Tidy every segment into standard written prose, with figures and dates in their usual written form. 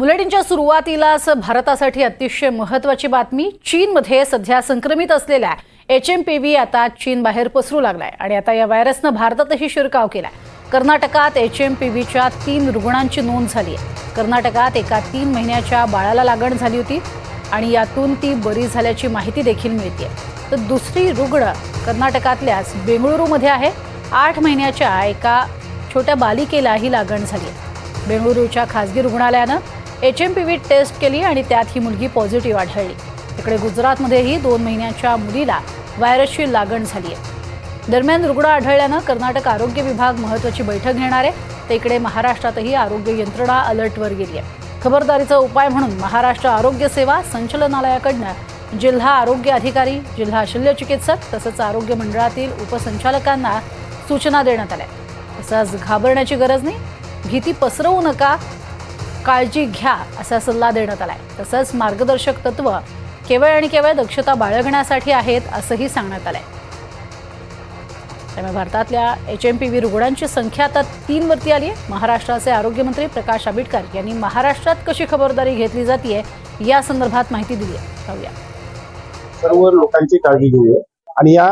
बुलेटिनच्या सुरुवातीलाच भारतासाठी अतिशय महत्त्वाची बातमी. चीनमध्ये सध्या संक्रमित असलेला HMPV आता चीन बाहेर पसरू लागलाय आणि आता या व्हायरसनं भारतातही शिरकाव केलाय. कर्नाटकात HMPVच्या 3 रुग्णांची नोंद झाली आहे. कर्नाटकात एका 3 महिन्याच्या बाळाला लागण झाली होती आणि यातून ती बरी झाल्याची माहिती देखील मिळते. तर दुसरी रुग्ण कर्नाटकातल्याच बेंगळुरूमध्ये आहे. 8 महिन्याच्या एका छोट्या बालिकेला ही लागण झाली आहे. बेंगळुरूच्या खासगी रुग्णालयानं HMPV टेस्ट केली आणि त्यात ही मुलगी पॉझिटिव्ह आढळली. तिकडे गुजरातमध्येही 2 महिन्याच्या मुलीला व्हायरसची लागण झाली आहे. दरम्यान रुग्ण आढळल्यानं कर्नाटक आरोग्य विभाग महत्त्वाची बैठक घेणार आहे. तर इकडे महाराष्ट्रातही आरोग्य यंत्रणा अलर्टवर गेली आहे. खबरदारीचा उपाय म्हणून महाराष्ट्र आरोग्य सेवा संचालनालयाकडनं जिल्हा आरोग्य अधिकारी, जिल्हा शल्यचिकित्सक तसंच आरोग्य मंडळातील उपसंचालकांना सूचना देण्यात आल्या. तसंच घाबरण्याची गरज नाही, भीती पसरवू नका, काळजी घ्या असा सल्ला देण्यात आलाय. तसंच मार्गदर्शक तत्व केवळ आणि केवळ दक्षता बाळगण्यासाठी आहेत असंही सांगण्यात आलंय. त्यामुळे भारतातल्या HMPV रुग्णांची संख्या आता 3 वरती आली आहे. महाराष्ट्राचे आरोग्यमंत्री प्रकाश आंबेडकर यांनी महाराष्ट्रात कशी खबरदारी घेतली जाते या संदर्भात माहिती दिली आहे. पाहूया. सर्व लोकांची काळजी घेऊया आणि या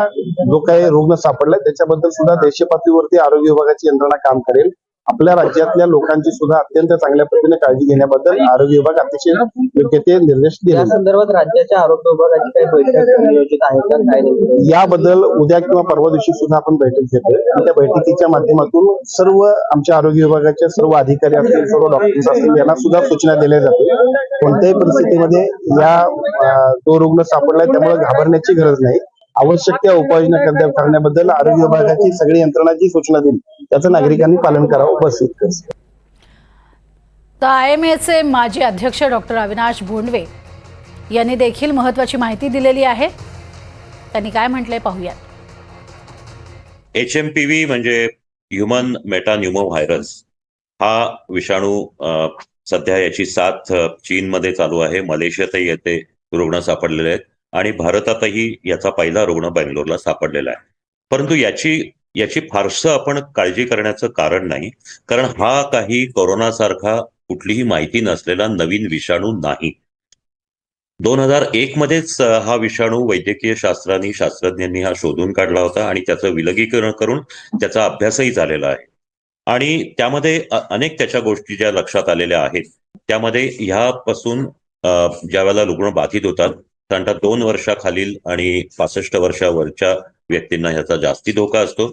जो काही रुग्ण सापडलाय त्याच्याबद्दल सुद्धा देश पातळीवरती आरोग्य विभागाची यंत्रणा काम करेल. आपल्या राज्यातल्या लोकांची सुद्धा अत्यंत चांगल्या पद्धतीने काळजी घेण्याबद्दल आरोग्य विभाग अतिशय योग्य ते निर्देश दिले. या संदर्भात राज्याच्या आरोग्य विभागाची काही बैठक नियोजित आहे का काय? याबद्दल उद्या किंवा परवा दिवशी सुद्धा आपण बैठक घेतोय आणि त्या बैठकीच्या माध्यमातून सर्व आमच्या आरोग्य विभागाचे सर्व अधिकारी असतील, सर्व डॉक्टर्स असतील यांना सुद्धा सूचना दिल्या जाते. कोणत्याही परिस्थितीमध्ये तो रुग्ण सापडलाय त्यामुळे घाबरण्याची गरज नाही. आवश्यक त्या उपाययोजना करण्याबद्दल आरोग्य विभागाची सगळी यंत्रणा जी सूचना दिली त्याचं नागरिकांनी पालन करावं, बस इतकंच. तर IMAचे माजी अध्यक्ष डॉक्टर अविनाश भोंडवे यांनी देखील महत्त्वाची माहिती दिलेली आहे. त्यांनी काय म्हटलंय पाहूया. HMPV म्हणजे ह्युमन मेटान्युमो व्हायरस हा विषाणू सध्या याची साथ चीनमध्ये चालू आहे. मलेशियातही येथे रुग्ण सापडलेले आहेत आणि भारतातही याचा पहिला रुग्ण बेंगलोरला सापडलेला आहे. परंतु याची फारसं आपण काळजी करण्याचं कारण नाही, कारण हा काही कोरोनासारखा कुठलीही माहिती नसलेला नवीन विषाणू नाही. 2001 मध्येच हा विषाणू वैद्यकीय शास्त्रज्ञांनी हा शोधून काढला होता आणि त्याचं विलगीकरण करून त्याचा अभ्यासही झालेला आहे. आणि त्यामध्ये अनेक त्याच्या गोष्टी ज्या लक्षात आलेल्या आहेत त्यामध्ये ह्यापासून ज्या वेळेला रुग्ण बाधित होतात साधारणतः 2 वर्षाखालील आणि 65 वर्षावरच्या व्यक्तींना ह्याचा जास्ती धोका असतो.